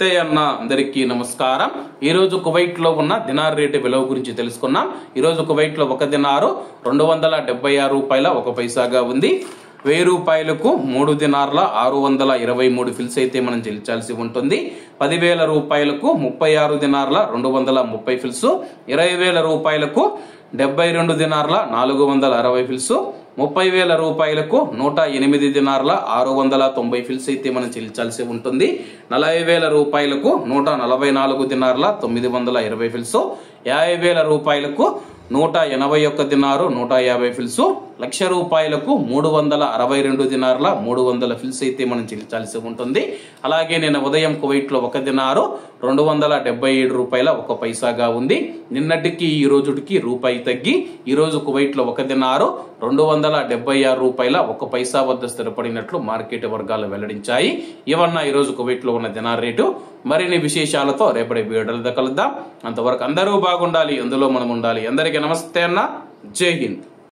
నమస్తే అన్న అందరికీ నమస్కారం। ఈ రోజు కువైట్ లో ఉన్న దినార్ రేటు విలువ గురించి తెలుసుకున్నాం। ఈ రోజు కువైట్ లో ఒక దినారు 276 రూపాయల 1 పైసాగా ఉంది। 1000 రూపాయలకు 3 దినార్ల 623 ఫిల్స్ అయితే మనం చెల్లించాల్సి ఉంటుంది। 10,000 రూపాయలకు 36 దినార్ల 230 ఫిల్స్, 20,000 రూపాయలకు 72 దినార్ల 460 ఫిల్స్, 30,000 రూపాయలకు 108 దినార్ల 690 ఫిల్స్ అయితే మనం చెల్లించాల్సి ఉంటుంది। 40,000 రూపాయలకు 144 దినార్ల 920 ఫిల్స్, 50,000 రూపాయలకు 181 దినారు 150 ఫిల్స్, 1,00,000 రూపాయలకు 362 దినార్ల 300 ఫిల్స్ అయితే మనం చెల్లించాల్సి ఉంటుంది। అలాగే నేను ఉదయం కువైట్ లో ఒక దినారు 277 రూపాయల 1 పైసాగా ఉంది। నిన్నటికి ఈ రోజుకి రూపాయి తగ్గి ఈ రోజు కువైట్ లో ఒక దినారు 276 రూపాయల 1 పైసా వద్ద స్థిరపడినట్లు మార్కెట్ వర్గాలు వెల్లడించాయి। ఇవన్న ఈ రోజు కువైట్ లో ఉన్న దినార్ రేటు। మరిన్ని విశేషాలతో రేపటి వీడియోలో కలుద్దాం। అంతవరకు అందరూ బాగుండాలి, అందులో మనం ఉండాలి। అందరికీ నమస్తే అన్న, జై హింద్।